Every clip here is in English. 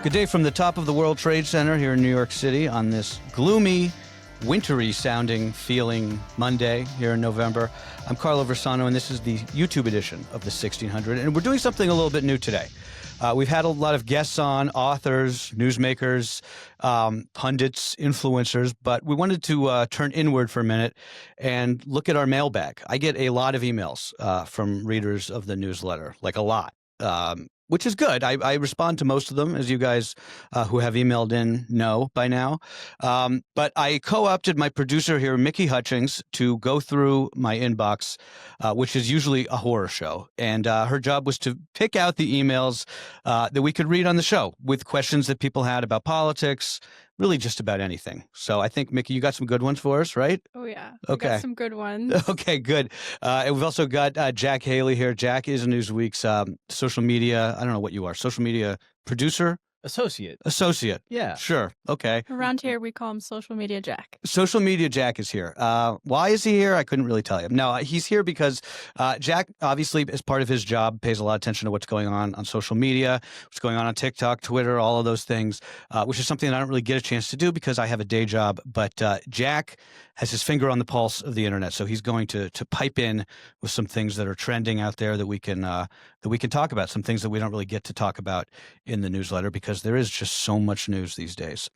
Good day from the top of the World Trade Center here in New York City on this gloomy, wintry-sounding, feeling Monday here in November. I'm Carlo Versano, and this is the YouTube edition of the 1600, and we're doing something a little bit new today. We've had a lot of guests on, authors, newsmakers, pundits, influencers, but we wanted to turn inward for a minute and look at our mailbag. I get a lot of emails from readers of the newsletter, like a lot. Which is good. I respond to most of them, as you guys who have emailed in know by now. But I co-opted my producer here, Mickey Hutchings, to go through my inbox, which is usually a horror show. And her job was to pick out the emails that we could read on the show with questions that people had about politics, really just about anything. So I think, Mickey, you got some good ones for us, right? Oh, yeah. Okay. We got some good ones. Okay, good. And we've also got Jack Haley here. Jack is Newsweek's social media, I don't know what you are, social media producer? Associate. Yeah. Sure. Okay. Around here, we call him Social Media Jack. Social Media Jack is here. Why is he here? I couldn't really tell you. No, he's here because Jack, obviously, as part of his job, pays a lot of attention to what's going on social media, what's going on TikTok, Twitter, all of those things, which is something that I don't really get a chance to do because I have a day job. But Jack has his finger on the pulse of the internet, so he's going to pipe in with some things that are trending out there that we can talk about, some things that we don't really get to talk about in the newsletter because there is just so much news these days.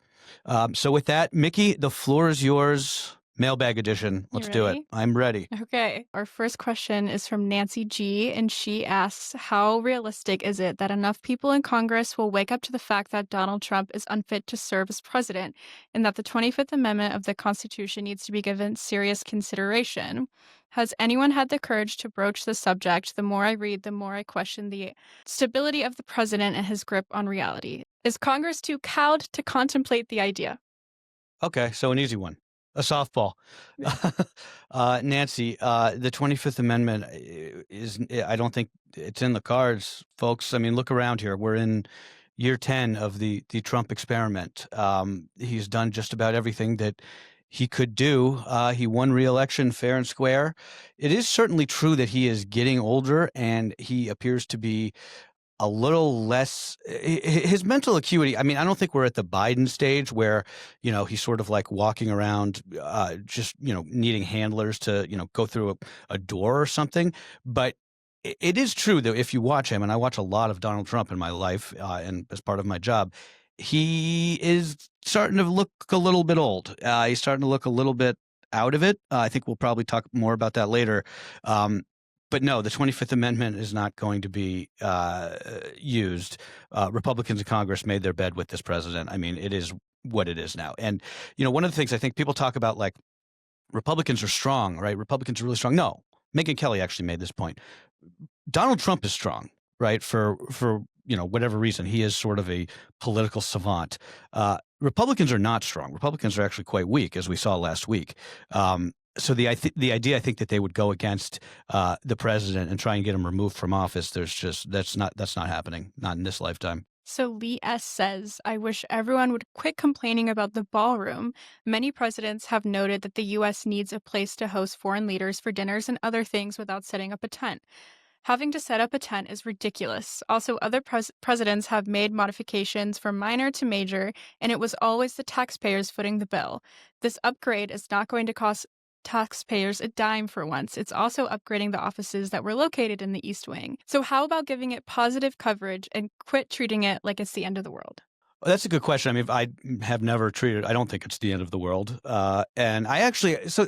So with that, Mickey, the floor is yours. Mailbag edition. Let's do it. I'm ready. Okay. Our first question is from Nancy G, and she asks, how realistic is it that enough people in Congress will wake up to the fact that Donald Trump is unfit to serve as president and that the 25th Amendment of the Constitution needs to be given serious consideration? Has anyone had the courage to broach the subject? The more I read, the more I question the stability of the president and his grip on reality. Is Congress too cowed to contemplate the idea? Okay, so an easy one. A softball. Nancy, the 25th Amendment I don't think it's in the cards, folks. I mean, look around here. We're in year 10 of the Trump experiment. He's done just about everything that he could do. He won re-election fair and square. It is certainly true that he is getting older and he appears to be a little less, his mental acuity. I mean, I don't think we're at the Biden stage where, he's sort of like walking around just, needing handlers to, go through a door or something. But it is true that if you watch him, and I watch a lot of Donald Trump in my life and as part of my job, he is starting to look a little bit old. He's starting to look a little bit out of it. I think we'll probably talk more about that later. But no, the 25th Amendment is not going to be used. Republicans in Congress made their bed with this president. I mean, it is what it is now. And, one of the things I think people talk about, like, Republicans are strong, right? Republicans are really strong. No, Megyn Kelly actually made this point. Donald Trump is strong, right? For whatever reason. He is sort of a political savant. Republicans are not strong. Republicans are actually quite weak, as we saw last week. So the idea, I think, that they would go against the president and try and get him removed from office, that's not happening, not in this lifetime. So Lee S. says, I wish everyone would quit complaining about the ballroom. Many presidents have noted that the U.S. needs a place to host foreign leaders for dinners and other things without setting up a tent. Having to set up a tent is ridiculous. Also, other presidents have made modifications from minor to major, and it was always the taxpayers footing the bill. This upgrade is not going to cost taxpayers a dime for once. It's also upgrading the offices that were located in the East Wing. So how about giving it positive coverage and quit treating it like it's the end of the world? Well, that's a good question. I mean, I have never treated. I don't think it's the end of the world. And I actually, so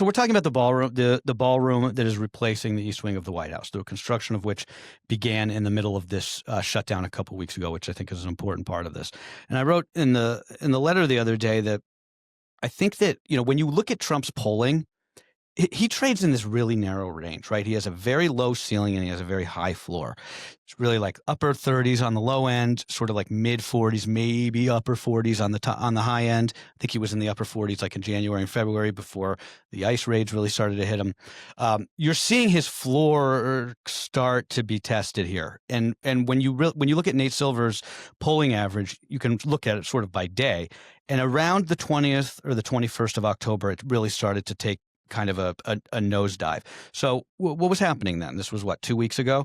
we're talking about the ballroom, the ballroom that is replacing the East Wing of the White House, the construction of which began in the middle of this shutdown a couple weeks ago, which I think is an important part of this. And I wrote in the letter the other day that I think that, when you look at Trump's polling, he trades in this really narrow range, right? He has a very low ceiling and he has a very high floor. It's really like upper 30s on the low end, sort of like mid 40s, maybe upper 40s on the high end. I think he was in the upper 40s like in January and February before the ice raids really started to hit him. You're seeing his floor start to be tested here. And when you look at Nate Silver's polling average, you can look at it sort of by day. And around the 20th or the 21st of October, it really started to take kind of a nosedive. So what was happening then? This was 2 weeks ago?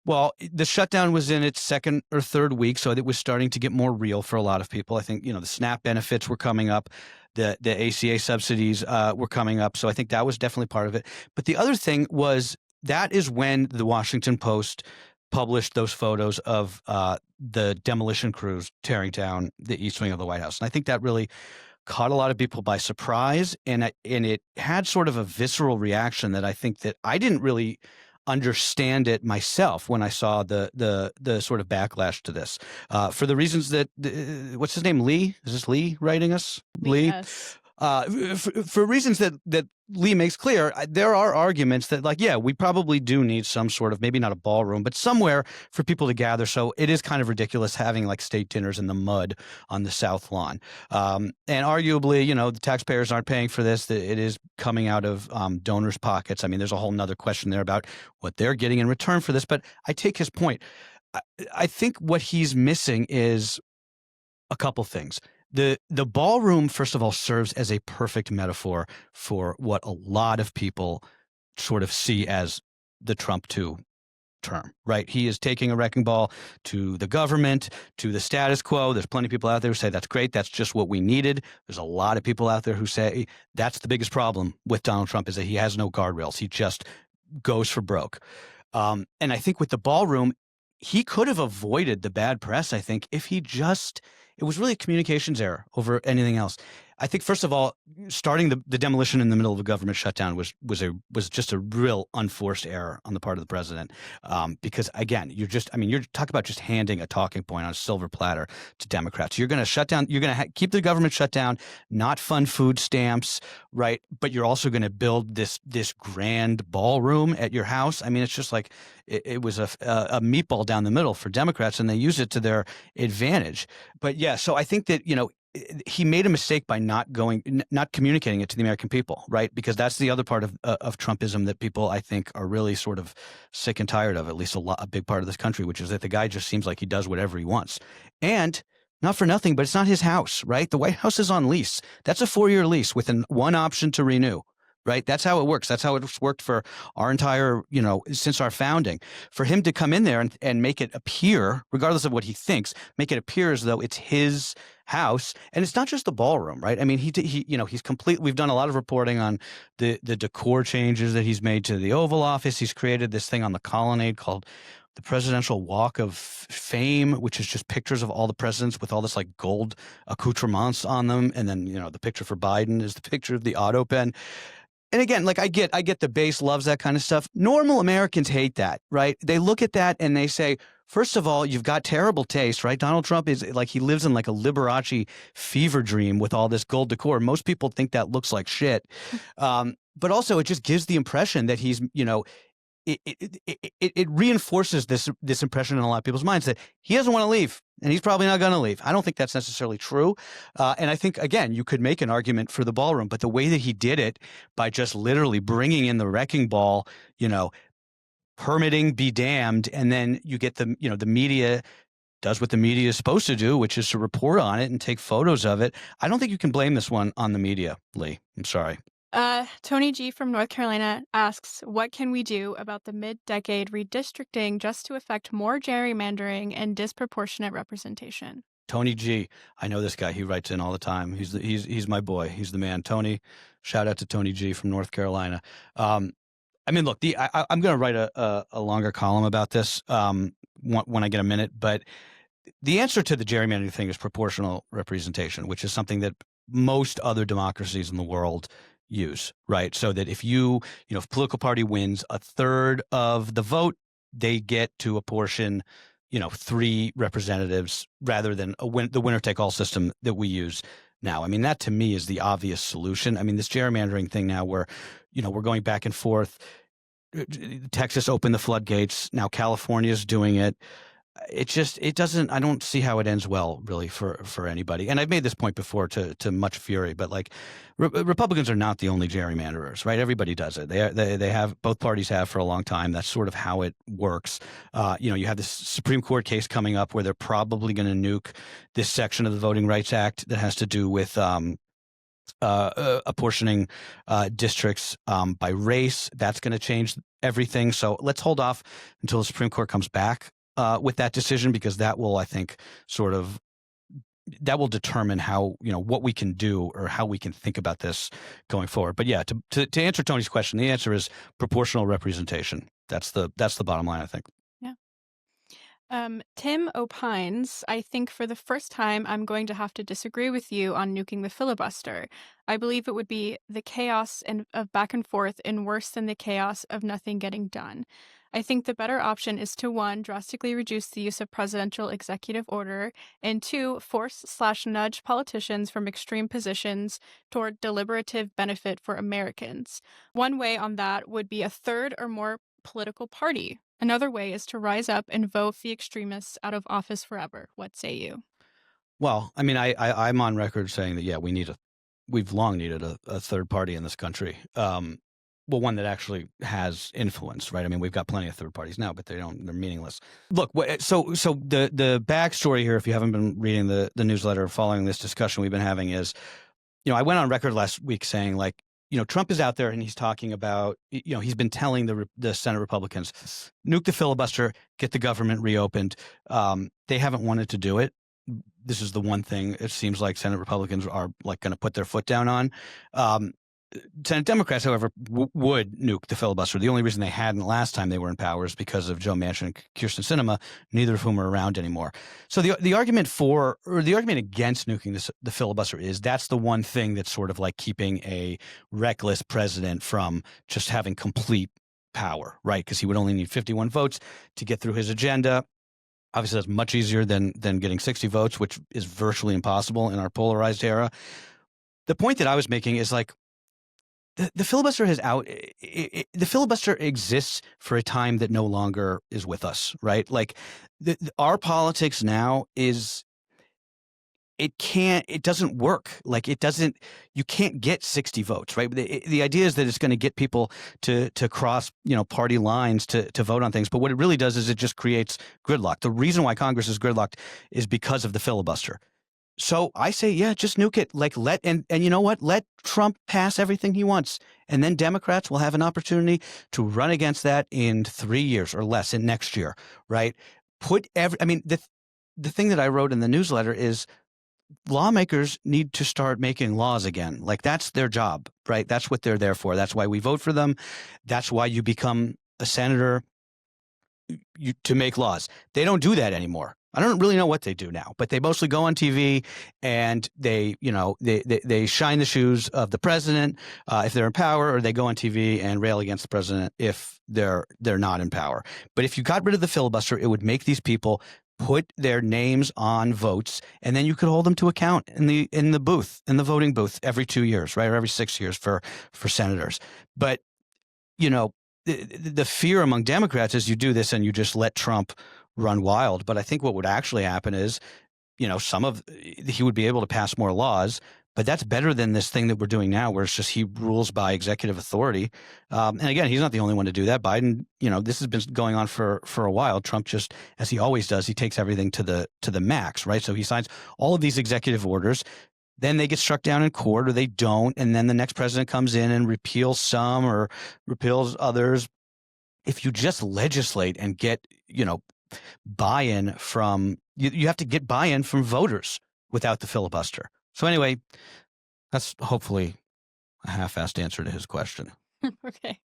Well, the shutdown was in its second or third week, so it was starting to get more real for a lot of people. I think, the SNAP benefits were coming up, the ACA subsidies were coming up, so I think that was definitely part of it. But the other thing was that is when the Washington Post published those photos of the demolition crews tearing down the east wing of the White House, and I think that really caught a lot of people by surprise, and it had sort of a visceral reaction that I think that I didn't really understand it myself when I saw the sort of backlash to this, for the reasons that what's his name, Lee? Is this Lee writing us? Lee? Yes. For reasons that Lee makes clear, there are arguments that, like, yeah, we probably do need some sort of, maybe not a ballroom, but somewhere for people to gather. So it is kind of ridiculous having like state dinners in the mud on the South Lawn. And arguably, the taxpayers aren't paying for this. It is coming out of donors' pockets. I mean, there's a whole nother question there about what they're getting in return for this. But I take his point. I think what he's missing is a couple things. The ballroom, first of all, serves as a perfect metaphor for what a lot of people sort of see as the Trump 2 term, right? He is taking a wrecking ball to the government, to the status quo. There's plenty of people out there who say that's great. That's just what we needed. There's a lot of people out there who say that's the biggest problem with Donald Trump, is that he has no guardrails. He just goes for broke. And I think with the ballroom, he could have avoided the bad press, I think, if he just – it was really a communications error over anything else. I think, first of all, starting the demolition in the middle of a government shutdown was just a real unforced error on the part of the president, because, again, you're talking about just handing a talking point on a silver platter to Democrats. You're going to shut down – you're going to keep the government shut down, not fund food stamps, right? But you're also going to build this grand ballroom at your house. I mean, it's just like it was a meatball down the middle for Democrats, and they use it to their advantage. But, yeah, so I think that, he made a mistake by not communicating it to the American people, right? Because that's the other part of Trumpism that people, I think, are really sort of sick and tired of, at least a big part of this country, which is that the guy just seems like he does whatever he wants. And not for nothing, but it's not his house, right? The White House is on lease. That's a 4-year lease with one option to renew. Right. That's how it works. That's how it's worked for our entire, since our founding. For him to come in there and make it appear, regardless of what he thinks, make it appear as though it's his house. And it's not just the ballroom, right? I mean, he's complete. We've done a lot of reporting on the decor changes that he's made to the Oval Office. He's created this thing on the Colonnade called the Presidential Walk of Fame, which is just pictures of all the presidents with all this like gold accoutrements on them. And then, the picture for Biden is the picture of the auto pen. And again, like I get the base loves that kind of stuff. Normal Americans hate that, right? They look at that and they say, first of all, you've got terrible taste, right? Donald Trump is like, he lives in like a Liberace fever dream with all this gold decor. Most people think that looks like shit. But also it just gives the impression that he's, it reinforces this impression in a lot of people's minds that he doesn't want to leave, and he's probably not going to leave. I don't think that's necessarily true. And I think, again, you could make an argument for the ballroom, but the way that he did it by just literally bringing in the wrecking ball, permitting be damned, and then you get the media does what the media is supposed to do, which is to report on it and take photos of it. I don't think you can blame this one on the media, Lee. I'm sorry. Tony G from North Carolina asks, what can we do about the mid-decade redistricting just to affect more gerrymandering and disproportionate representation? Tony G. I know this guy. He writes in all the time. He's my boy. He's the man. Tony, shout out to Tony G from North Carolina. I mean, look, I'm going to write a longer column about this when I get a minute, but the answer to the gerrymandering thing is proportional representation, which is something that most other democracies in the world use, right? So that if if a political party wins a third of the vote, they get to apportion, 3 representatives rather than the winner-take-all system that we use now. I mean, that to me is the obvious solution. I mean, this gerrymandering thing now where, we're going back and forth. Texas opened the floodgates. Now California's doing it. It doesn't, I don't see how it ends well, really, for anybody. And I've made this point before to much fury, but like Republicans are not the only gerrymanderers, right? Everybody does it. They have, both parties have for a long time. That's sort of how it works. You have this Supreme Court case coming up where they're probably going to nuke this section of the Voting Rights Act that has to do with apportioning districts by race. That's going to change everything. So let's hold off until the Supreme Court comes back with that decision, because that will, I think, sort of that will determine how, what we can do or how we can think about this going forward. But yeah, to answer Tony's question, the answer is proportional representation. That's the bottom line, I think. Yeah. Tim opines, I think for the first time, I'm going to have to disagree with you on nuking the filibuster. I believe it would be the chaos of back and forth and worse than the chaos of nothing getting done. I think the better option is to one, drastically reduce the use of presidential executive order, and two, force/nudge politicians from extreme positions toward deliberative benefit for Americans. One way on that would be a third or more political party. Another way is to rise up and vote the extremists out of office forever. What say you? Well, I mean, I'm on record saying that, yeah, we've long needed a third party in this country. Well, one that actually has influence, right? I mean, we've got plenty of third parties now, but they're meaningless. Look, so the backstory here, if you haven't been reading the newsletter following this discussion we've been having, is, I went on record last week saying, like, Trump is out there and he's talking about, he's been telling the Senate Republicans, nuke the filibuster, get the government reopened. They haven't wanted to do it. This is the one thing it seems like Senate Republicans are like going to put their foot down on. Senate Democrats, however, would nuke the filibuster. The only reason they hadn't last time they were in power is because of Joe Manchin and Kyrsten Sinema, neither of whom are around anymore. So the argument for, or the argument against nuking the filibuster is that's the one thing that's sort of like keeping a reckless president from just having complete power, right? Because he would only need 51 votes to get through his agenda. Obviously, that's much easier than getting 60 votes, which is virtually impossible in our polarized era. The point that I was making is, like, the filibuster the filibuster exists for a time that no longer is with us, right? Like, our politics now is, it doesn't work. Like, you can't get 60 votes, right? The idea is that it's going to get people to cross, party lines to vote on things. But what it really does is it just creates gridlock. The reason why Congress is gridlocked is because of the filibuster. So I say, yeah, just nuke it. Like, and you know what? Let Trump pass everything he wants. And then Democrats will have an opportunity to run against that in 3 years or less, in next year, right? The thing that I wrote in the newsletter is, lawmakers need to start making laws again. Like, that's their job, right? That's what they're there for. That's why we vote for them. That's why you become a senator, to make laws. They don't do that anymore. I don't really know what they do now, but they mostly go on TV and they shine the shoes of the president if they're in power, or they go on TV and rail against the president if they're not in power. But if you got rid of the filibuster, it would make these people put their names on votes, and then you could hold them to account in the voting booth every 2 years, right, or every 6 years for senators. But the fear among Democrats is you do this and you just let Trump run wild. But I think what would actually happen is, he would be able to pass more laws, but that's better than this thing that we're doing now, where it's just he rules by executive authority. And again, he's not the only one to do that. Biden, this has been going on for a while. Trump just, as he always does, he takes everything to the max, right? So he signs all of these executive orders. Then they get struck down in court, or they don't. And then the next president comes in and repeals some or repeals others. If you just legislate and get, buy-in from, you have to get buy-in from voters without the filibuster. So anyway, that's hopefully a half-assed answer to his question. Okay.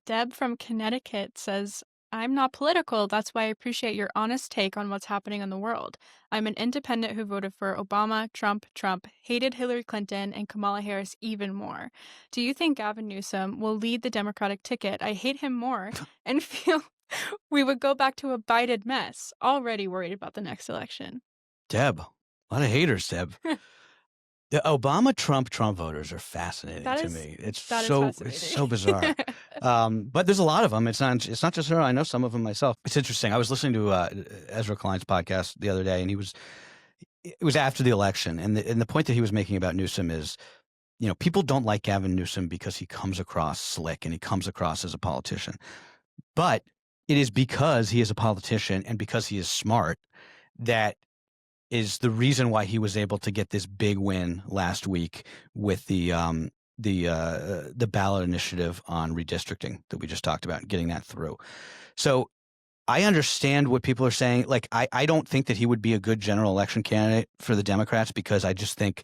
Deb from Connecticut says, I'm not political. That's why I appreciate your honest take on what's happening in the world. I'm an independent who voted for Obama, Trump, hated Hillary Clinton, and Kamala Harris even more. Do you think Gavin Newsom will lead the Democratic ticket? I hate him more and feel we would go back to a Biden mess. Already worried about the next election. Deb, a lot of haters, Deb. The Obama Trump voters are fascinating to me. It's so bizarre. But there's a lot of them. It's not just her. I know some of them myself. It's interesting. I was listening to Ezra Klein's podcast the other day, and it was after the election, and the point that he was making about Newsom is, people don't like Gavin Newsom because he comes across slick and he comes across as a politician. But it is because he is a politician and because he is smart that is the reason why he was able to get this big win last week with the ballot initiative on redistricting that we just talked about, getting that through. So I understand what people are saying. Like, I don't think that he would be a good general election candidate for the Democrats because I just think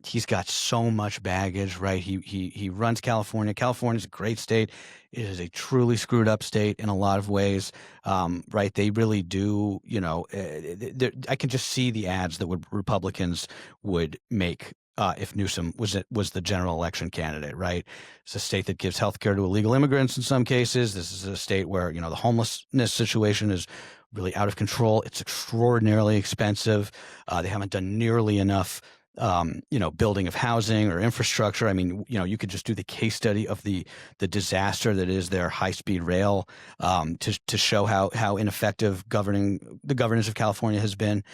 he's got so much baggage, right? He runs California. California's a great state. It is a truly screwed up state in a lot of ways, right? They really do, I can just see the ads that Republicans would make if Newsom was the general election candidate, right? It's a state that gives health care to illegal immigrants in some cases. This is a state where, the homelessness situation is really out of control. It's extraordinarily expensive. They haven't done nearly enough building of housing or infrastructure. I mean, you could just do the case study of the disaster that is their high-speed rail to show how ineffective the governance of California has been.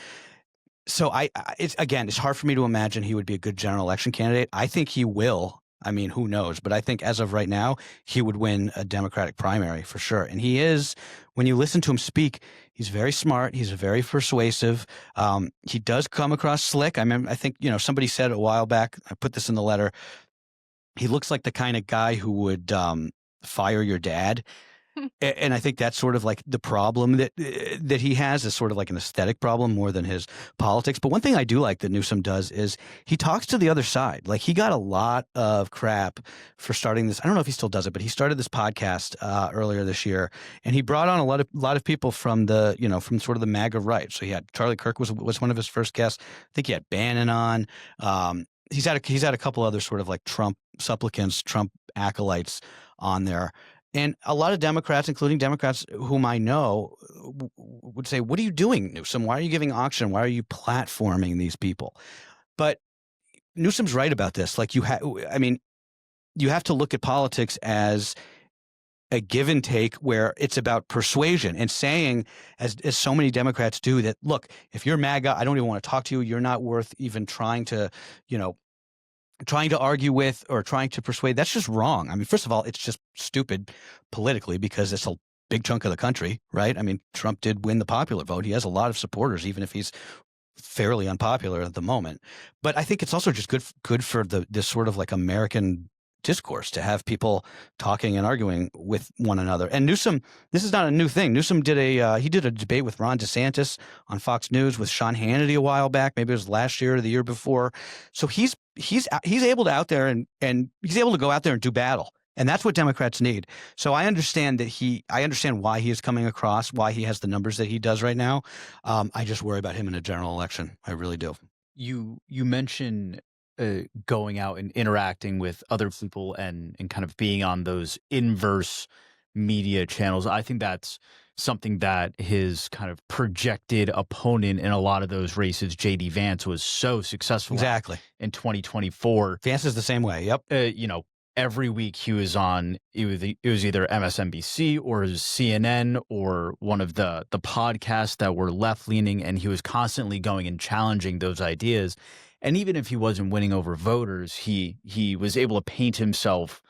So it's hard for me to imagine he would be a good general election candidate. I think he will. I mean, who knows? But I think as of right now, he would win a Democratic primary for sure. And he is, when you listen to him speak, he's very smart. He's very persuasive. He does come across slick. I think, somebody said a while back, I put this in the letter, he looks like the kind of guy who would fire your dad. And I think that's sort of like the problem that he has is sort of like an aesthetic problem more than his politics. But one thing I do like that Newsom does is he talks to the other side. Like, he got a lot of crap for starting this. I don't know if he still does it, but he started this podcast earlier this year, and he brought on a lot of people from from sort of the MAGA right. So he had Charlie Kirk was one of his first guests. I think he had Bannon on. He's had a couple other sort of like Trump supplicants, Trump acolytes on there. And a lot of Democrats, including Democrats whom I know, would say, "What are you doing, Newsom? Why are you giving auction? Why are you platforming these people?" But Newsom's right about this. Like, you have to look at politics as a give and take where it's about persuasion and saying, as so many Democrats do, that, look, if you're MAGA, I don't even want to talk to you. You're not worth even trying to argue with or trying to persuade. That's just wrong. I mean, first of all, it's just stupid politically because it's a big chunk of the country, right? I mean, Trump did win the popular vote. He has a lot of supporters, even if he's fairly unpopular at the moment. But I think it's also just good for this sort of like American discourse to have people talking and arguing with one another. And Newsom, this is not a new thing. Newsom did a debate with Ron DeSantis on Fox News, with Sean Hannity a while back. Maybe it was last year or the year before. So he's able to out there and he's able to go out there and do battle. And that's what Democrats need. So I understand why he is coming across, why he has the numbers that he does right now. I just worry about him in a general election. I really do. You mention going out and interacting with other people and kind of being on those inverse media channels. I think that's something that his kind of projected opponent in a lot of those races, J.D. Vance, was so successful exactly in 2024. Vance is the same way. Yep. Every week he was on, it was either MSNBC or CNN or one of the podcasts that were left leaning, and he was constantly going and challenging those ideas. And even if he wasn't winning over voters, he was able to paint himself.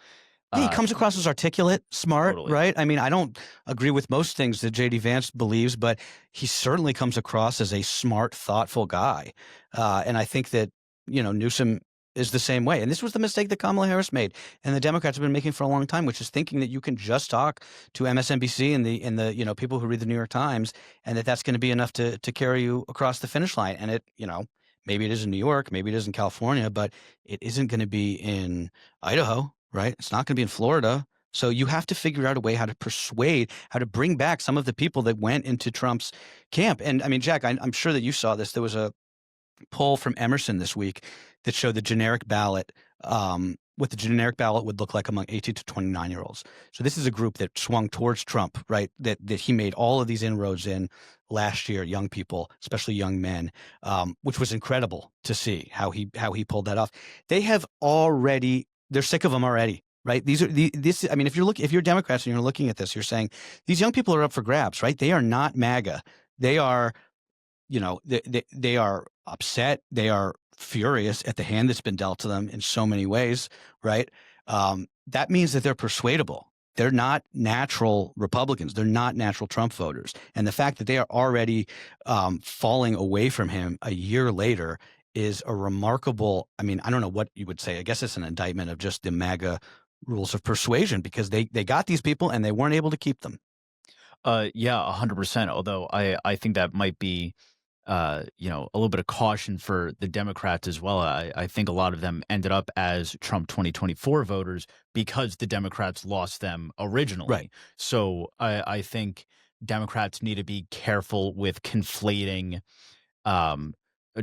He comes across as articulate, smart, totally. Right? I mean, I don't agree with most things that J.D. Vance believes, but he certainly comes across as a smart, thoughtful guy. And I think that, Newsom is the same way. And this was the mistake that Kamala Harris made and the Democrats have been making for a long time, which is thinking that you can just talk to MSNBC and the people who read the New York Times, and that's going to be enough to carry you across the finish line. And it, maybe it is in New York, maybe it is in California, but it isn't going to be in Idaho, right? It's not going to be in Florida. So you have to figure out a way how to bring back some of the people that went into Trump's camp. And I mean, Jack, I'm sure that you saw this. There was a poll from Emerson this week that showed the generic ballot, what the generic ballot would look like among 18 to 29-year-olds. So this is a group that swung towards Trump, right? That he made all of these inroads in last year, young people, especially young men, which was incredible to see how he pulled that off. They're sick of them already. Right. I mean, if you're Democrats and you're looking at this, you're saying these young people are up for grabs, right? They are not MAGA. They are, they are upset. They are furious at the hand that's been dealt to them in so many ways. Right. That means that they're persuadable. they're not natural Republicans. They're not natural Trump voters. And the fact that they are already falling away from him a year later is a remarkable, I mean, I don't know what you would say. I guess it's an indictment of just the MAGA rules of persuasion, because they got these people and they weren't able to keep them. Yeah, 100%. Although I think that might be, a little bit of caution for the Democrats as well. I think a lot of them ended up as Trump 2024 voters because the Democrats lost them originally. Right. So I think Democrats need to be careful with conflating um,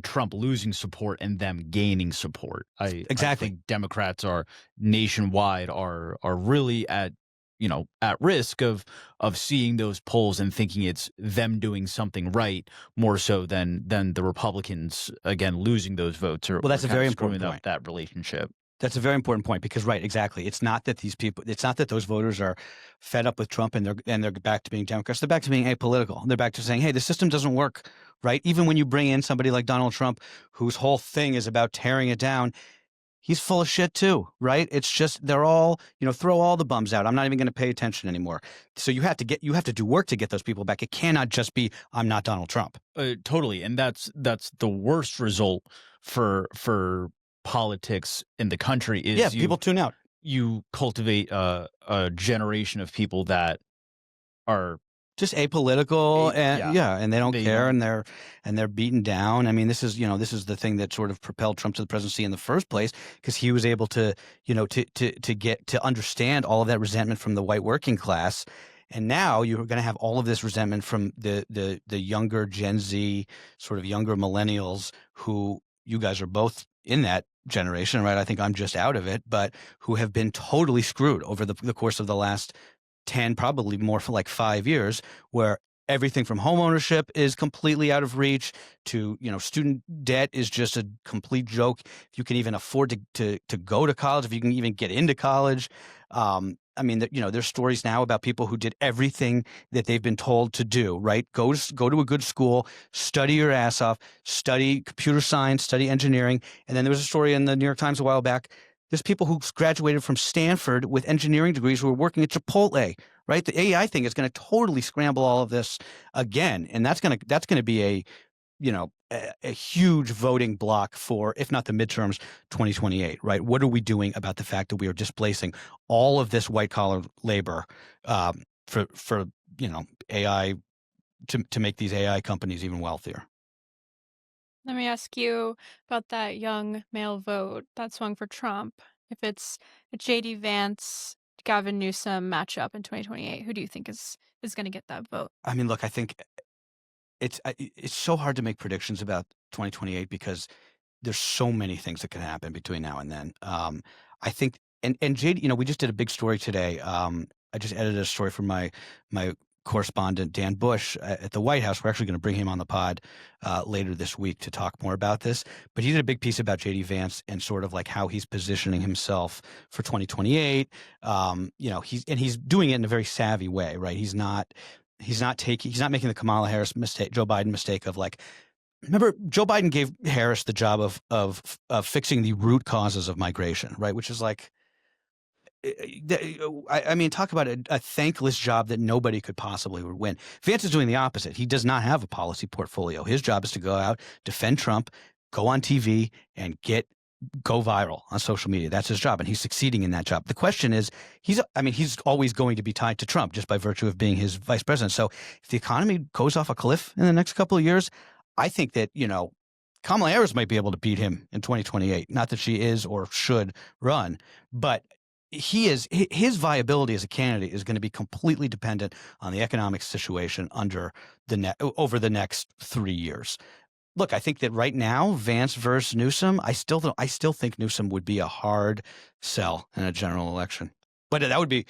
Trump losing support and them gaining support. I Exactly. think Democrats are nationwide are really at risk of seeing those polls and thinking it's them doing something right more so than the Republicans again losing those votes or Well, that's a kind very of important screwing up point. that relationship. That's a very important point, because right, exactly. It's not that these people, it's not that those voters are fed up with Trump and they're back to being Democrats. They're back to being apolitical. They're back to saying, hey, the system doesn't work, right? Even when you bring in somebody like Donald Trump, whose whole thing is about tearing it down, he's full of shit too, right? It's just they're all, throw all the bums out. I'm not even going to pay attention anymore. So you have to do work to get those people back. It cannot just be I'm not Donald Trump. Totally, and that's the worst result for politics in the country is Yeah, people tune out. you cultivate a generation of people that are Just apolitical, and yeah, and they don't they care, don't. and they're beaten down. I mean, this is the thing that sort of propelled Trump to the presidency in the first place, because he was able to, to get to understand all of that resentment from the white working class. And now you're going to have all of this resentment from the younger Gen Z, sort of younger millennials, who you guys are both in that generation, right? I think I'm just out of it, but who have been totally screwed over the course of the last 10, probably more, for like 5 years, where everything from home ownership is completely out of reach to, student debt is just a complete joke. If you can even afford to go to college, if you can even get into college. I mean, there's stories now about people who did everything that they've been told to do, right? Go to a good school, study your ass off, study computer science, study engineering. And then there was a story in the New York Times a while back. There's people who graduated from Stanford with engineering degrees who are working at Chipotle, right? The AI thing is going to totally scramble all of this again, and that's going to be a huge voting block for, if not the midterms, 2028, right? What are we doing about the fact that we are displacing all of this white collar labor for AI to make these AI companies even wealthier? Let me ask you about that young male vote that swung for Trump. If it's a JD Vance, Gavin Newsom matchup in 2028, who do you think is going to get that vote? I mean, look, I think it's so hard to make predictions about 2028, because there's so many things that can happen between now and then. I think, and JD, we just did a big story today. I just edited a story for my correspondent Dan Bush at the White House. We're actually going to bring him on the pod later this week to talk more about this. But he did a big piece about JD Vance and sort of like how he's positioning himself for 2028. He's doing it in a very savvy way, right? He's not making the Kamala Harris mistake, Joe Biden mistake of like, remember, Joe Biden gave Harris the job of fixing the root causes of migration, right? Which is like, I mean, talk about a thankless job that nobody could possibly win. Vance is doing the opposite. He does not have a policy portfolio. His job is to go out, defend Trump, go on TV, and go viral on social media. That's his job, and he's succeeding in that job. The question is, he's always going to be tied to Trump just by virtue of being his vice president. So if the economy goes off a cliff in the next couple of years, I think that, Kamala Harris might be able to beat him in 2028. Not that she is or should run, but his viability as a candidate is going to be completely dependent on the economic situation over the next 3 years. Look, I think that right now, Vance versus Newsom, I still think Newsom would be a hard sell in a general election. But that would be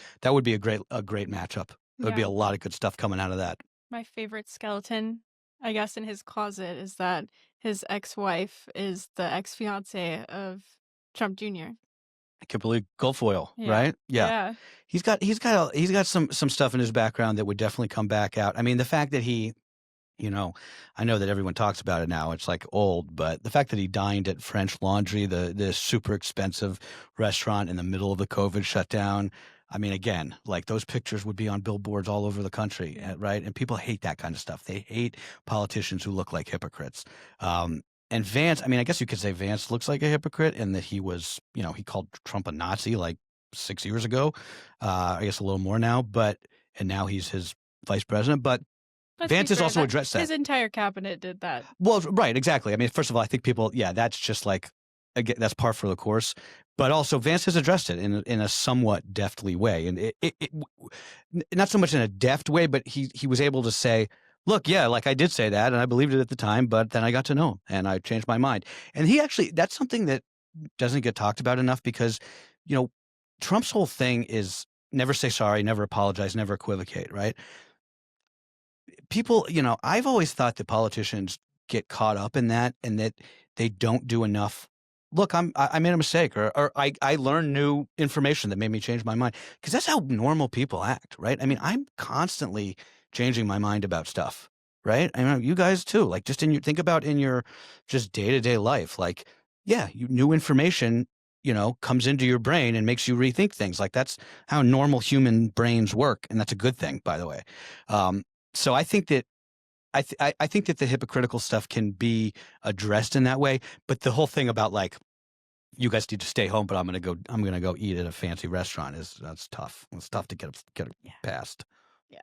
a great matchup. There would be a lot of good stuff coming out of that. My favorite skeleton, I guess, in his closet is that his ex-wife is the ex-fiance of Trump Jr. Kimberly Guilfoyle, Yeah. right? Yeah. Yeah. He's got some stuff in his background that would definitely come back out. I mean, the fact that he, I know that everyone talks about it now. It's like old, but the fact that he dined at French Laundry, the super expensive restaurant in the middle of the COVID shutdown, I mean, again, like those pictures would be on billboards all over the country, right? And people hate that kind of stuff. They hate politicians who look like hypocrites. And Vance, I mean, I guess you could say Vance looks like a hypocrite in that he was, he called Trump a Nazi like 6 years ago. I guess a little more now, and now he's his vice president. But Let's Vance be has fair, also addressed that. His entire cabinet did that. Well, right, exactly. I mean, first of all, I think people, that's just like, again, that's par for the course. But also, Vance has addressed it in a somewhat deftly way, and not so much in a deft way, but he was able to say, "Look, yeah, like I did say that, and I believed it at the time, but then I got to know him, and I changed my mind." And that's something that doesn't get talked about enough because, Trump's whole thing is never say sorry, never apologize, never equivocate, right? People, I've always thought that politicians get caught up in that and that they don't do enough. Look, I made a mistake, or I learned new information that made me change my mind, because that's how normal people act, right? I mean, I'm constantly changing my mind about stuff, right? I mean, you guys too. Like, just think about in your just day-to-day life, like, yeah, new information, comes into your brain and makes you rethink things. Like, that's how normal human brains work, and that's a good thing, by the way. So I think that I think that the hypocritical stuff can be addressed in that way, but the whole thing about like, you guys need to stay home, but I'm gonna go eat at a fancy restaurant that's tough. It's tough to get past. Yeah.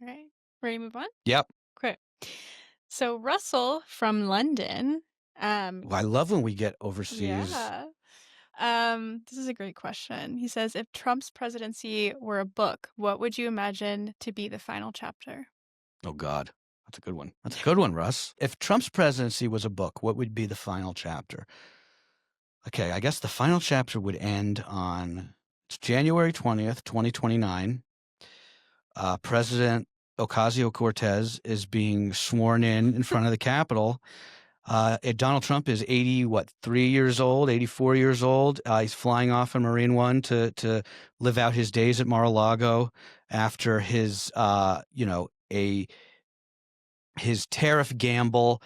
All right. Ready to move on? Yep. Great. So Russell from London. Well, I love when we get overseas. Yeah. This is a great question. He says, if Trump's presidency were a book, what would you imagine to be the final chapter? Oh God, that's a good one. That's a good one, Russ. If Trump's presidency was a book, what would be the final chapter? Okay, I guess the final chapter would end on January 20th, 2029. President Ocasio-Cortez is being sworn in front of the Capitol. Donald Trump is 3 years old, 84 years old. He's flying off a Marine One to live out his days at Mar-a-Lago after his his tariff gamble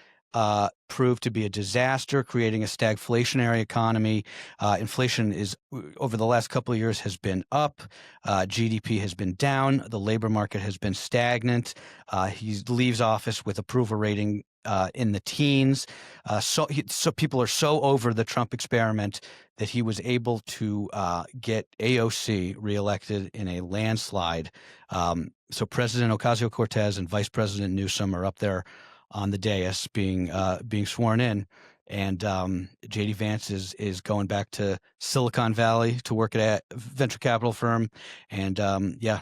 proved to be a disaster, creating a stagflationary economy. Inflation is over the last couple of years has been up. GDP has been down. The labor market has been stagnant. He leaves office with approval rating in the teens. So people are so over the Trump experiment that he was able to get AOC reelected in a landslide. So President Ocasio-Cortez and Vice President Newsom are up there on the dais being sworn in, and JD Vance is going back to Silicon Valley to work at a venture capital firm, and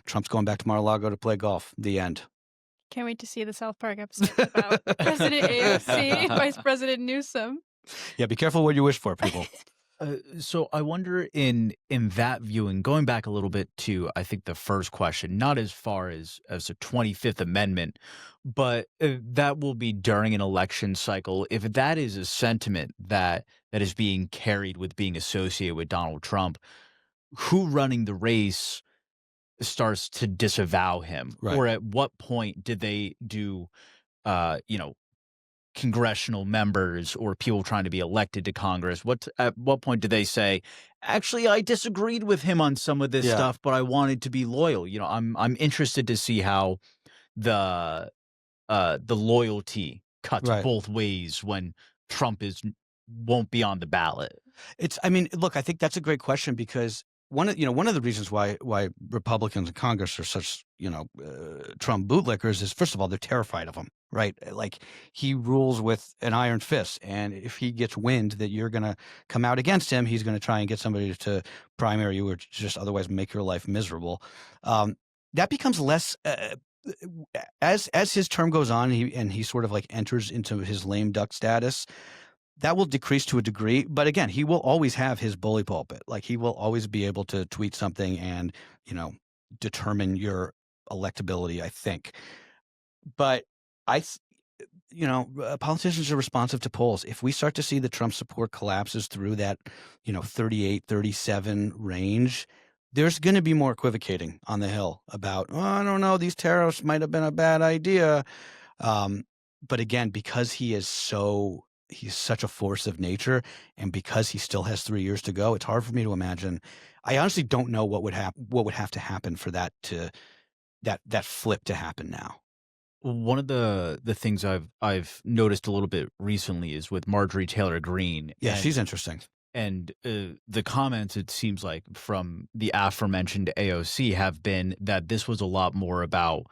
Trump's going back to Mar-a-Lago to play golf. The end. Can't wait to see the South Park episode about President AOC, Vice President Newsom. Yeah, be careful what you wish for, people. So I wonder in that viewing, going back a little bit to, I think, the first question, not as far as the 25th Amendment, but that will be during an election cycle. If that is a sentiment that is being carried with being associated with Donald Trump, who running the race starts to disavow him? Right. Or at what point did they do, congressional members or people trying to be elected to Congress, at what point do they say, actually, I disagreed with him on some of this stuff, but I wanted to be loyal? I'm interested to see how the loyalty cuts both ways when Trump won't be on the ballot. Look, I think that's a great question, because one of the reasons why Republicans in Congress are such Trump bootlickers is, first of all, they're terrified of him, right? Like, he rules with an iron fist, and if he gets wind that you're going to come out against him, he's going to try and get somebody to primary you or just otherwise make your life miserable. That becomes less as his term goes on, and he sort of like enters into his lame duck status. That will decrease to a degree, but again, he will always have his bully pulpit. Like, he will always be able to tweet something and, determine your electability, I think. But politicians are responsive to polls. If we start to see the Trump support collapses through that, 38, 37 range, there's going to be more equivocating on the Hill about, I don't know, these tariffs might have been a bad idea. But again, because he is so he's such a force of nature, and because he still has 3 years to go, it's hard for me to imagine. I honestly don't know what would have to happen for that flip to happen now. One of the things I've noticed a little bit recently is with Marjorie Taylor Greene Yeah, she's interesting. and the comments, it seems like, from the aforementioned AOC have been that this was a lot more about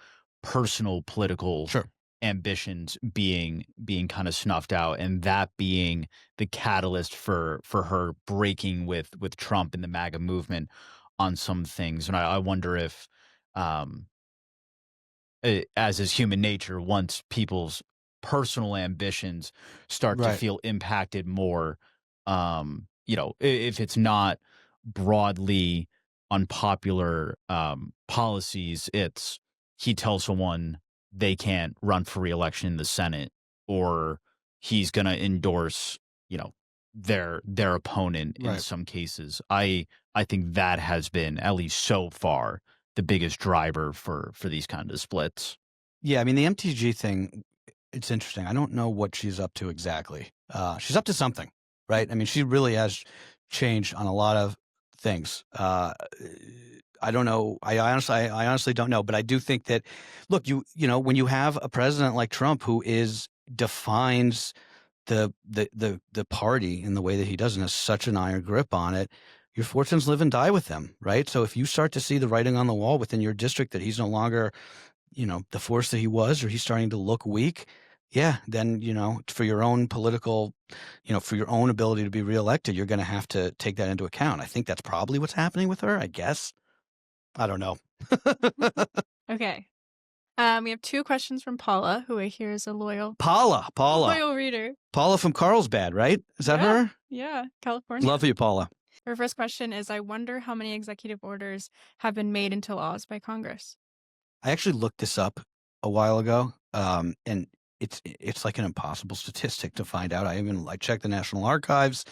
personal political Sure. ambitions being kind of snuffed out, and that being the catalyst for her breaking with Trump and the MAGA movement on some things. And I wonder if um as is human nature, once people's personal ambitions start to Right. feel impacted more, if it's not broadly unpopular policies, it's he tells someone they can't run for reelection in the Senate, or he's going to endorse, you know, their opponent in Right. some cases. I think that has been, at least so far, the biggest driver for these kind of splits. Yeah, I mean, the MTG thing, it's interesting. I don't know what she's up to exactly. She's up to something, right? I mean, she really has changed on a lot of things. I don't know. I honestly don't know. But I do think that, look, when you have a president like Trump who defines the party in the way that he does and has such an iron grip on it, your fortunes live and die with them, right? So if you start to see the writing on the wall within your district that he's no longer the force that he was, or he's starting to look weak, yeah, then, for your own political, for your own ability to be reelected, you're going to have to take that into account. I think that's probably what's happening with her, I guess. I don't know. Okay. We have 2 questions from Paula, who I hear is a Paula, loyal reader. Paula from Carlsbad, right? Is that Yeah. her? Yeah, California. Love you, Paula. Her first question is, I wonder how many executive orders have been made into laws by Congress. I actually looked this up a while ago, and it's like an impossible statistic to find out. I checked the National Archives.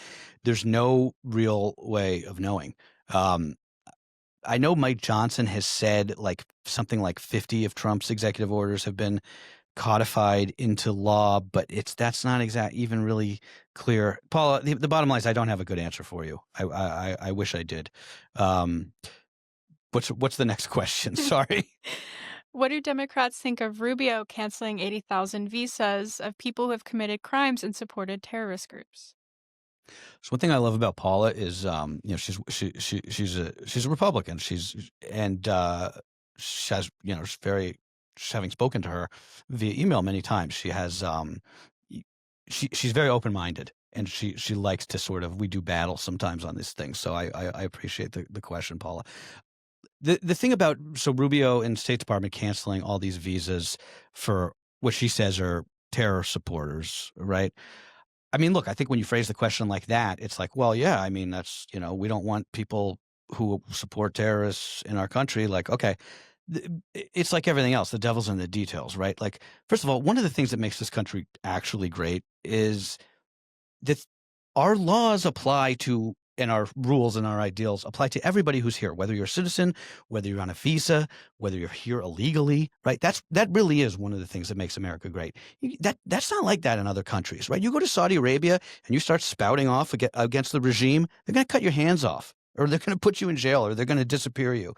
There's no real way of knowing. Um, I know Mike Johnson has said like something like 50 of Trump's executive orders have been codified into law, but that's not even really clear. Paula, the bottom line is I don't have a good answer for you. I wish I did. Um, what's the next question? Sorry. What do Democrats think of Rubio canceling 80,000 visas of people who have committed crimes and supported terrorist groups? So one thing I love about Paula is, she's a Republican. She has, she's having spoken to her via email many times. She has, she's very open minded, and she likes to we do battle sometimes on these things. So I appreciate the question, Paula. The thing about Rubio and State Department canceling all these visas for what she says are terror supporters, right? I mean, look, I think when you phrase the question like that, it's like, well, yeah, I mean, that's, we don't want people who support terrorists in our country. Like, okay, it's like everything else. The devil's in the details, right? Like, first of all, one of the things that makes this country actually great is that our laws apply to, and our rules and our ideals apply to everybody who's here, whether you're a citizen, whether you're on a visa, whether you're here illegally, right? That really is one of the things that makes America great. That's not like that in other countries, right? You go to Saudi Arabia and you start spouting off against the regime, they're going to cut your hands off, or they're going to put you in jail, or they're going to disappear you.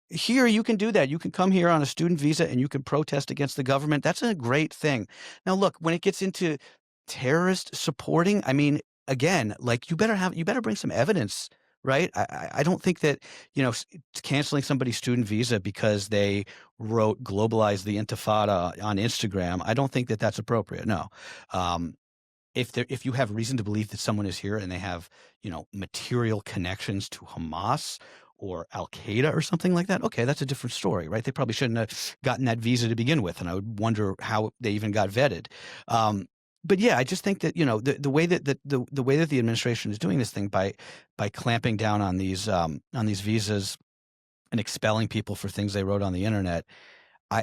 Here, you can do that. You can come here on a student visa and you can protest against the government. That's a great thing. Now, look, when it gets into terrorist supporting, I mean, again, like you better bring some evidence, right? I don't think that, canceling somebody's student visa because they wrote "globalize the Intifada" on Instagram, I don't think that that's appropriate. No. If you have reason to believe that someone is here and they have, material connections to Hamas or Al Qaeda or something like that, okay, that's a different story, right? They probably shouldn't have gotten that visa to begin with, and I would wonder how they even got vetted. But yeah, I just think that, the way that the way that the administration is doing this thing by clamping down on these visas and expelling people for things they wrote on the internet,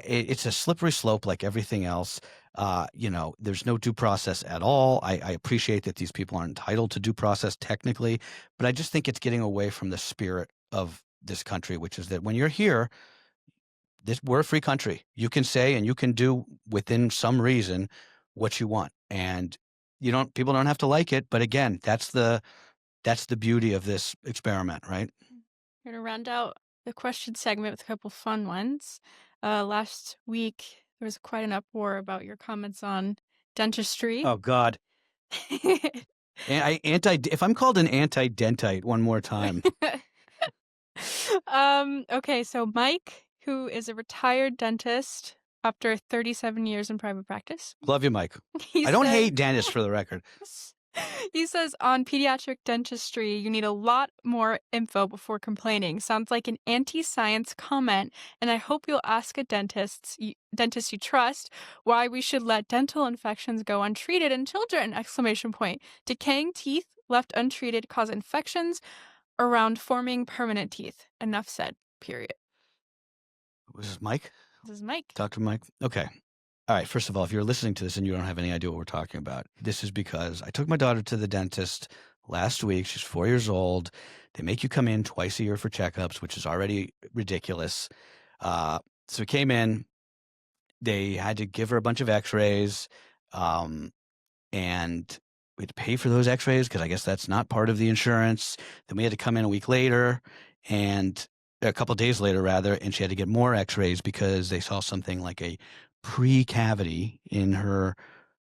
it's a slippery slope like everything else. There's no due process at all. I appreciate that these people aren't entitled to due process technically, but I just think it's getting away from the spirit of this country, which is that when you're here, we're a free country. You can say and you can do within some reason what you want. And people don't have to like it, but again, that's the beauty of this experiment, right? We're gonna round out the question segment with a couple fun ones. Last week there was quite an uproar about your comments on dentistry. Oh God. If I'm called an anti-dentite one more time. Okay, so Mike, who is a retired dentist after 37 years in private practice. Love you, Mike. He I don't said- hate dentists, for the record. He says on pediatric dentistry, you need a lot more info before complaining. Sounds like an anti-science comment, and I hope you'll ask a dentist you trust why we should let dental infections go untreated in children! Exclamation point. Decaying teeth left untreated cause infections around forming permanent teeth. Enough said. Period. Was this Mike? This is Mike. Dr. Mike? Okay. All right. First of all, if you're listening to this and you don't have any idea what we're talking about, this is because I took my daughter to the dentist last week. She's 4 years old. They make you come in twice a year for checkups, which is already ridiculous. So we came in. They had to give her a bunch of x-rays, and we had to pay for those x-rays because I guess that's not part of the insurance. Then we had to come in a week later, and a couple of days later, rather, and she had to get more x-rays because they saw something like a pre-cavity in her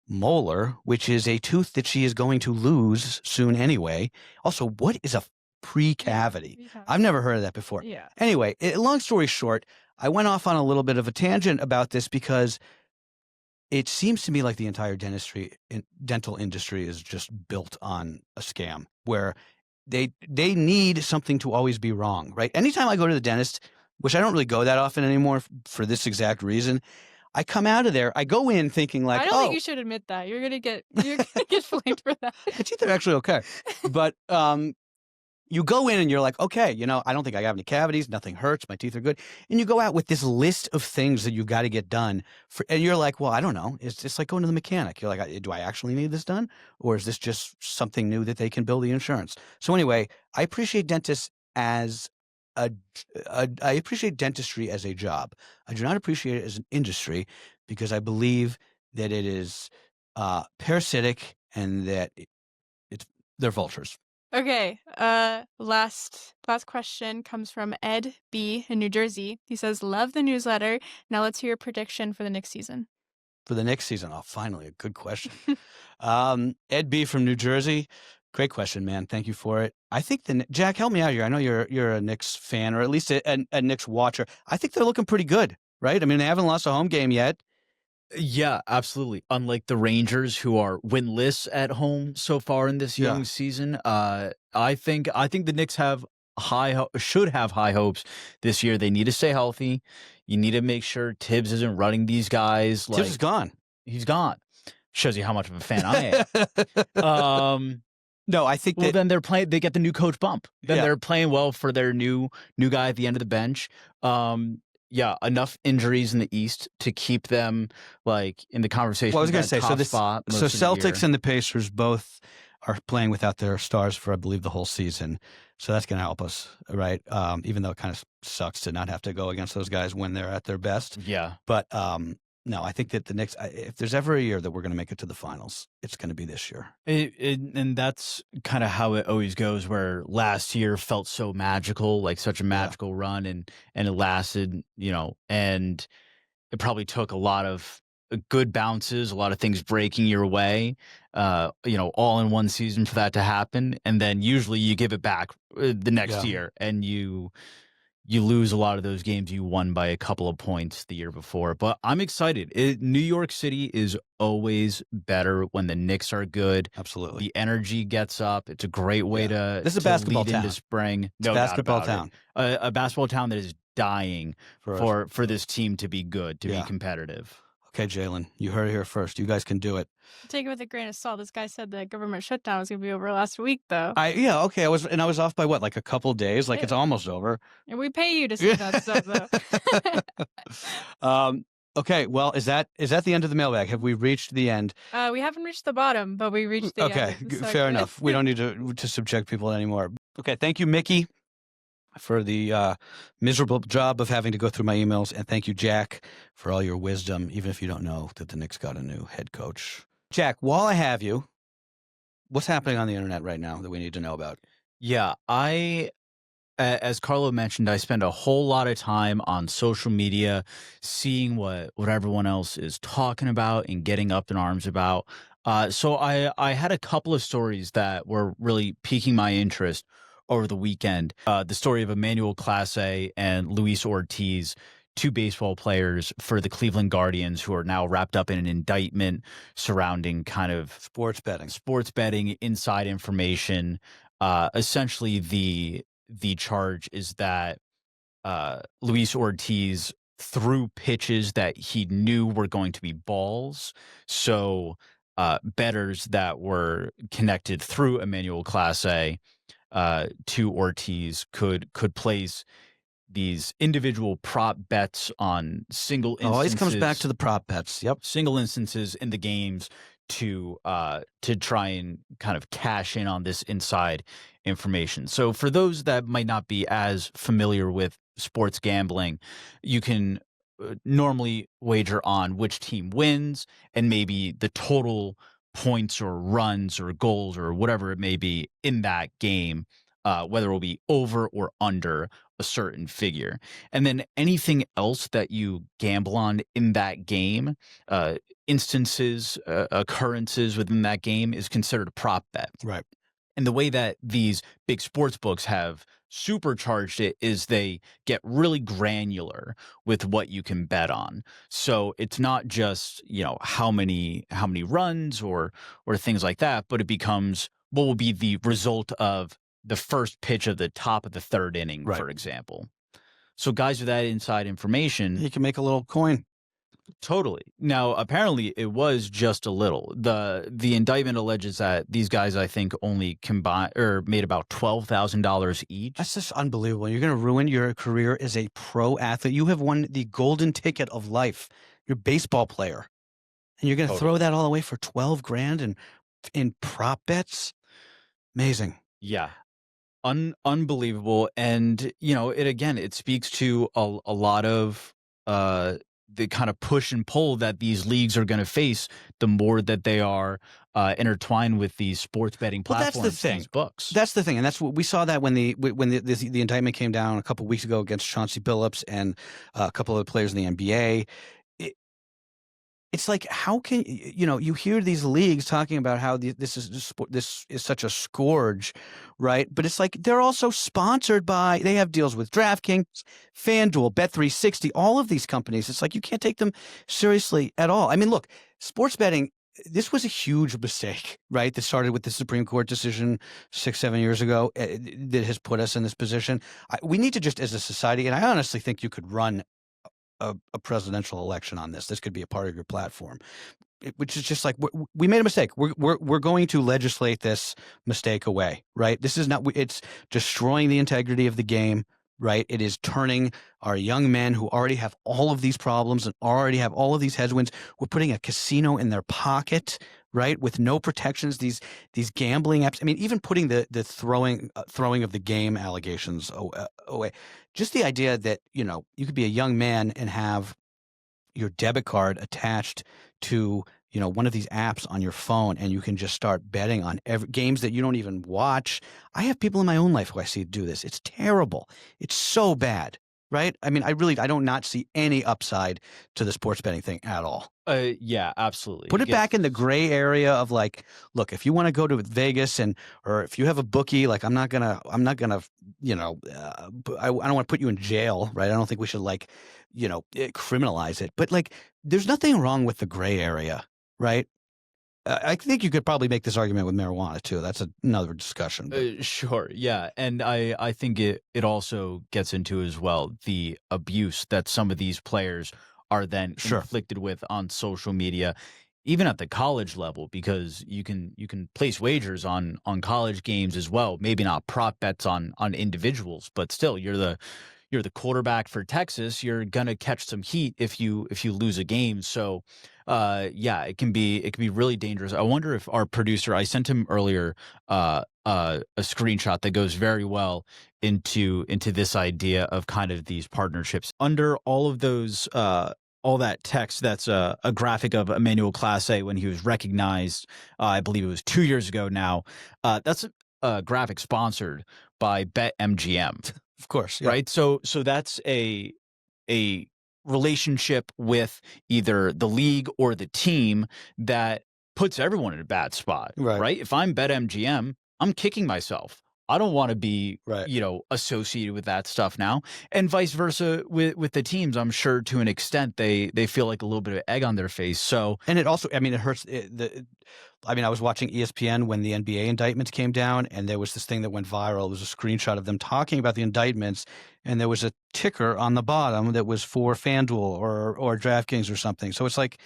molar, which is a tooth that she is going to lose soon anyway. Also, what is a pre-cavity? I've never heard of that before. Yeah. Anyway, long story short, I went off on a little bit of a tangent about this because it seems to me like the entire dental industry is just built on a scam where they need something to always be wrong, right? Anytime I go to the dentist, which I don't really go that often anymore for this exact reason, I come out of there, I go in thinking like, I don't think you should admit that. You're gonna get flamed for that. my teeth are actually okay. But you go in and you're like, okay, I don't think I have any cavities. Nothing hurts. My teeth are good. And you go out with this list of things that you've got to get done. And you're like, well, I don't know. It's just like going to the mechanic. You're like, do I actually need this done? Or is this just something new that they can bill the insurance? So anyway, I appreciate dentists I appreciate dentistry as a job. I do not appreciate it as an industry because I believe that it is parasitic and that they're vultures. Okay. Last question comes from Ed B in New Jersey. He says, "Love the newsletter. Now let's hear your prediction for the next season." For the next season? Oh, finally, a good question. Ed B from New Jersey. Great question, man. Thank you for it. I think Jack, help me out here. I know you're a Knicks fan, or at least a Knicks watcher. I think they're looking pretty good, right? I mean, they haven't lost a home game yet. Yeah, absolutely. Unlike the Rangers, who are winless at home so far in this young season, I think the Knicks should have high hopes this year. They need to stay healthy. You need to make sure Tibbs isn't running these guys. Tibbs is gone. He's gone. Shows you how much of a fan I am. No, I think then they're playing. They get the new coach bump. Then they're playing well for their new guy at the end of the bench. Yeah, enough injuries in the East to keep them in the conversation. Well, I was going to say, so Celtics and the Pacers both are playing without their stars for, I believe, the whole season. So that's going to help us, right? Even though it kind of sucks to not have to go against those guys when they're at their best. Yeah. But no, I think that the Knicks, if there's ever a year that we're going to make it to the finals, it's going to be this year. And that's kind of how it always goes, where last year felt so magical, such a magical run, and it lasted, and it probably took a lot of good bounces, a lot of things breaking your way, all in one season for that to happen. And then usually you give it back the next year, and you lose a lot of those games you won by a couple of points the year before. But I'm excited. New York City is always better when the Knicks are good. Absolutely. The energy gets up. It's a great way to This is a basketball lead town. into spring. It's a basketball town. A basketball town that is dying for this team to be good, to be competitive. Okay, Jalen, you heard it here first. You guys can do it. Take it with a grain of salt. This guy said the government shutdown was going to be over last week, though. Okay. I was off by what, a couple days? It's almost over. And we pay you to say that stuff, though. Okay. Well, is that the end of the mailbag? Have we reached the end? We haven't reached the bottom, but we reached the end. Okay. Fair enough. We don't need to subject people anymore. Okay. Thank you, Mickey, for the miserable job of having to go through my emails. And thank you, Jack, for all your wisdom, even if you don't know that the Knicks got a new head coach. Jack, while I have you, What's happening on the internet right now that we need to know about? Yeah, as Carlo mentioned, I spend a whole lot of time on social media, seeing what everyone else is talking about and getting up in arms about. So I had a couple of stories that were really piquing my interest over the weekend. The story of Emmanuel Clase and Luis Ortiz, two baseball players for the Cleveland Guardians, who are now wrapped up in an indictment surrounding kind of Sports betting. inside information. Essentially, the charge is that Luis Ortiz threw pitches that he knew were going to be balls. So bettors that were connected through Emmanuel Clase to Ortiz could place these individual prop bets on Always comes back to the prop bets. Yep. single instances in the games to try and kind of cash in on this inside information. So for those that might not be as familiar with sports gambling, you can normally wager on which team wins and maybe the total points or runs or goals or whatever it may be in that game, whether it will be over or under a certain figure. And then anything else that you gamble on in that game, instances, occurrences within that game is considered a prop bet. Right. And the way that these big sports books have supercharged it is they get really granular with what you can bet on. So it's not just, how many runs or things like that, but it becomes what will be the result of the first pitch of the top of the third inning, Right. for example. So guys with that inside information, You can make a little coin. totally. Now, apparently, it was just a little. The indictment alleges that these guys, I think, only combined or made about $12,000 each. That's just unbelievable. You're going to ruin your career as a pro athlete. You have won the golden ticket of life. You're a baseball player, and you're going to throw that all away for 12 grand in prop bets. Amazing. Yeah. Unbelievable. And, it speaks to a lot of the kind of push and pull that these leagues are going to face the more that they are intertwined with these sports betting Well, platforms. that's the thing. These books. That's the thing, and that's what we saw that when the indictment came down a couple weeks ago against Chauncey Billups and a couple of players in the NBA. It's like, how can you hear these leagues talking about how this is such a scourge, right? But it's like they're also sponsored by. They have deals with DraftKings, FanDuel, Bet360, all of these companies. It's like you can't take them seriously at all. I mean, look, sports betting. This was a huge mistake, right? That started with the Supreme Court decision 6-7 years ago that has put us in this position. We need to just, as a society, and I honestly think you could run a presidential election on this. This could be a part of your platform, which is just like we made a mistake. We're going to legislate this mistake away, right? This is not. It's destroying the integrity of the game, right? It is turning our young men who already have all of these problems and already have all of these headwinds. We're putting a casino in their pocket, right, with no protections. These gambling apps. I mean, even putting the throwing of the game allegations away. Just the idea that you could be a young man and have your debit card attached to one of these apps on your phone, and you can just start betting on games that you don't even watch. I have people in my own life who I see do this. It's terrible. It's so bad, right? I mean, I don't not see any upside to the sports betting thing at all. Yeah, absolutely. Put it back in the gray area of like, look, if you want to go to Vegas or if you have a bookie, like I don't want to put you in jail, right? I don't think we should criminalize it, but like, there's nothing wrong with the gray area, right? I think you could probably make this argument with marijuana too. That's another discussion. Sure, yeah, and I think it also gets into as well the abuse that some of these players are then inflicted with on social media, even at the college level, because you can place wagers on college games as well. Maybe not prop bets on individuals, but still, you're the quarterback for Texas. You're gonna catch some heat if you lose a game. So, yeah, it can be really dangerous. I wonder if our producer, I sent him earlier a screenshot that goes very well into this idea of kind of these partnerships under all of those all that text, that's a graphic of Emmanuel Classe when he was recognized. I believe it was 2 years ago now. That's a graphic sponsored by BetMGM, Of course, yeah. right? So that's a relationship with either the league or the team that puts everyone in a bad spot, Right. right? If I'm BetMGM, I'm kicking myself. I don't want to be, Right. associated with that stuff now, and vice versa with the teams. I'm sure to an extent they feel like a little bit of egg on their face. So And it also, I mean, it hurts. I was watching ESPN when the NBA indictments came down, and there was this thing that went viral. It was a screenshot of them talking about the indictments, and there was a ticker on the bottom that was for FanDuel or DraftKings or something. So it's like,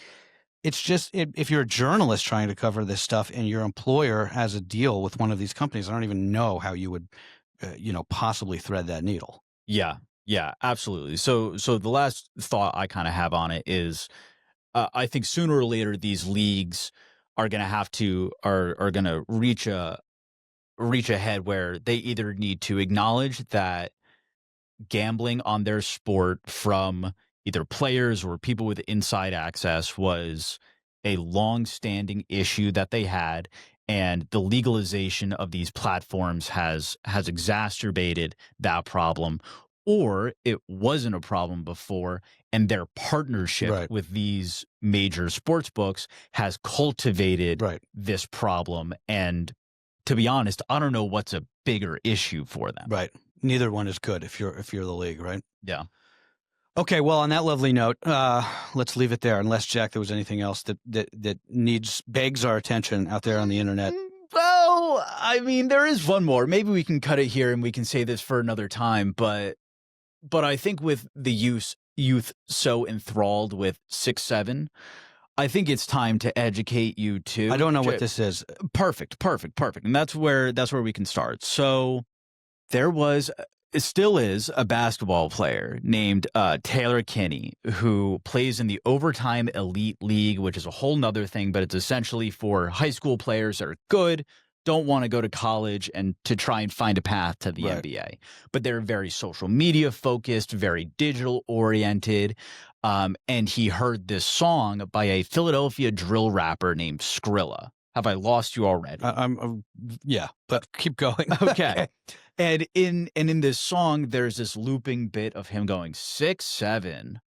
it's just, if you're a journalist trying to cover this stuff and your employer has a deal with one of these companies, I don't even know how you would, possibly thread that needle. yeah, absolutely. So the last thought I kind of have on it is, I think sooner or later these leagues are going to are going to reach a head where they either need to acknowledge that gambling on their sport from either players or people with inside access was a long-standing issue that they had, and the legalization of these platforms has exacerbated that problem, or it wasn't a problem before and their partnership Right. with these major sports books has cultivated Right. this problem. And to be honest, I don't know what's a bigger issue for them. Right. Neither one is good if you're the league, right? Yeah. Okay, well, on that lovely note, let's leave it there. Unless, Jack, there was anything else that begs our attention out there on the internet. Well, I mean, there is one more. Maybe we can cut it here and we can say this for another time. But I think with the youth so enthralled with 6-7, I think it's time to educate you too. I don't know what this is. Perfect. And that's where we can start. So there was, it still is, a basketball player named Taylor Kinney who plays in the Overtime Elite League, which is a whole nother thing, but it's essentially for high school players that are good, don't want to go to college, and to try and find a path to the Right. NBA. But they're very social media focused, very digital oriented. And he heard this song by a Philadelphia drill rapper named Skrilla. Have I lost you already? Yeah, but keep going. Okay. And in this song, there's this looping bit of him going 6-7,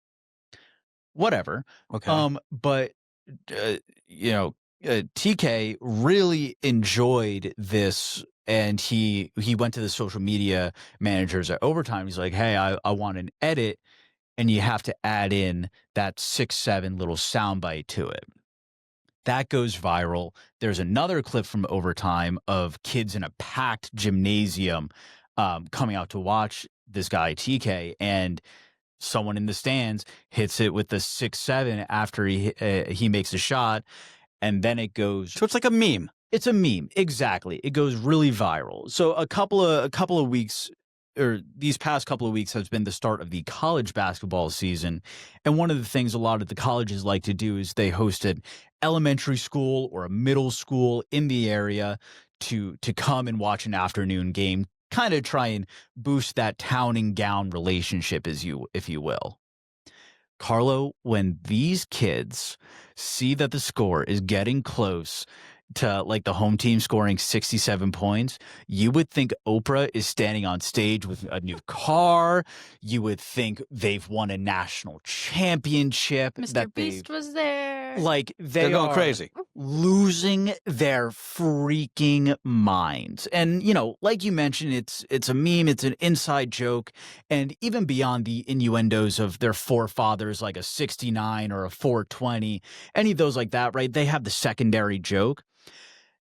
whatever. Okay. But TK really enjoyed this, and he went to the social media managers at Overtime. He's like, "Hey, I want an edit, and you have to add in that 6-7 little soundbite to it." That goes viral. There's another clip from Overtime of kids in a packed gymnasium coming out to watch this guy, TK, and someone in the stands hits it with the 6-7 after he makes a shot, and then it goes. So it's like a meme. It's a meme, exactly. It goes really viral. So a couple of weeks, or these past couple of weeks, has been the start of the college basketball season. And one of the things a lot of the colleges like to do is they host an elementary school or a middle school in the area to come and watch an afternoon game, kind of try and boost that town and gown relationship, if you will. Carlo, when these kids see that the score is getting close to like the home team scoring 67 points, you would think Oprah is standing on stage with a new car. You would think they've won a national championship. Mr. Beast was there. Like They're going crazy. Losing their freaking minds. And, like you mentioned, it's a meme, it's an inside joke. And even beyond the innuendos of their forefathers, like a 69 or a 420, any of those like that, right? They have the secondary joke.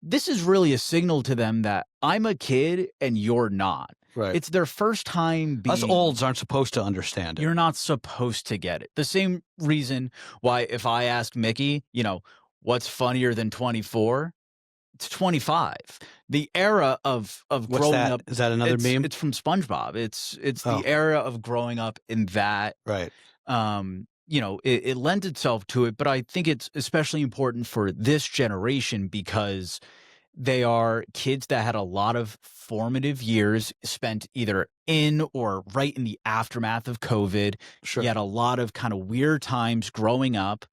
This is really a signal to them that I'm a kid and you're not. Right. It's their first time being. Us olds aren't supposed to understand it. You're not supposed to get it. The same reason why if I ask Mickey, what's funnier than 24? It's 25. The era of What's growing that? up. Is that another meme? It's from SpongeBob. It's the era of growing up in that. Right. It lends itself to it, but I think it's especially important for this generation because They are kids that had a lot of formative years spent either in or right in the aftermath of COVID. Sure. You had a lot of kind of weird times growing up.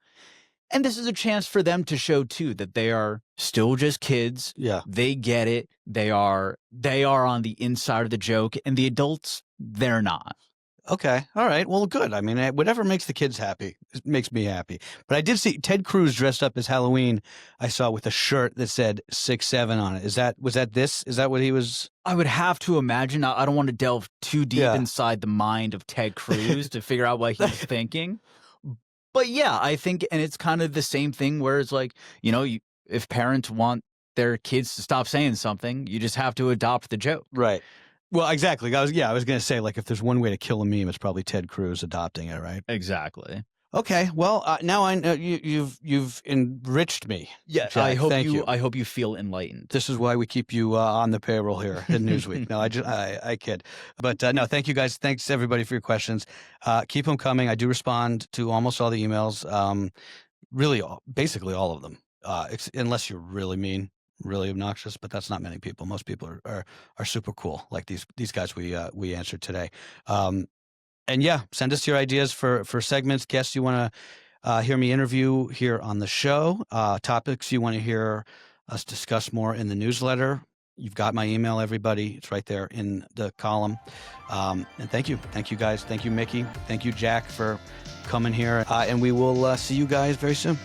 And this is a chance for them to show too that they are still just kids. Yeah. They get it. They are on the inside of the joke, and the adults, they're not. Okay. All right. Well, good. I mean, whatever makes the kids happy makes me happy. But I did see Ted Cruz dressed up as Halloween. I saw with a shirt that said 6'7" on it. Is that what he was? I would have to imagine. I don't want to delve too deep inside the mind of Ted Cruz to figure out what he's thinking. But yeah, I think, and it's kind of the same thing where it's like, if parents want their kids to stop saying something, you just have to adopt the joke. Right. Well, exactly. I was going to say, like, if there's one way to kill a meme, it's probably Ted Cruz adopting it, right? Exactly. Okay. Well, now I know you've enriched me. Yeah. Jack, I hope you feel enlightened. This is why we keep you on the payroll here at Newsweek. No, I kid. But no, thank you guys. Thanks everybody for your questions. Keep them coming. I do respond to almost all the emails. Really, basically all of them, unless you're really mean, really obnoxious. But that's not many people. Most people are super cool, like these guys we answered today. And yeah, send us your ideas for segments, guests you want to hear me interview here on the show, topics you want to hear us discuss more in the newsletter. You've got my email, everybody. It's right there in the column. And thank you. Thank you, guys. Thank you, Mickey. Thank you, Jack, for coming here. And we will see you guys very soon.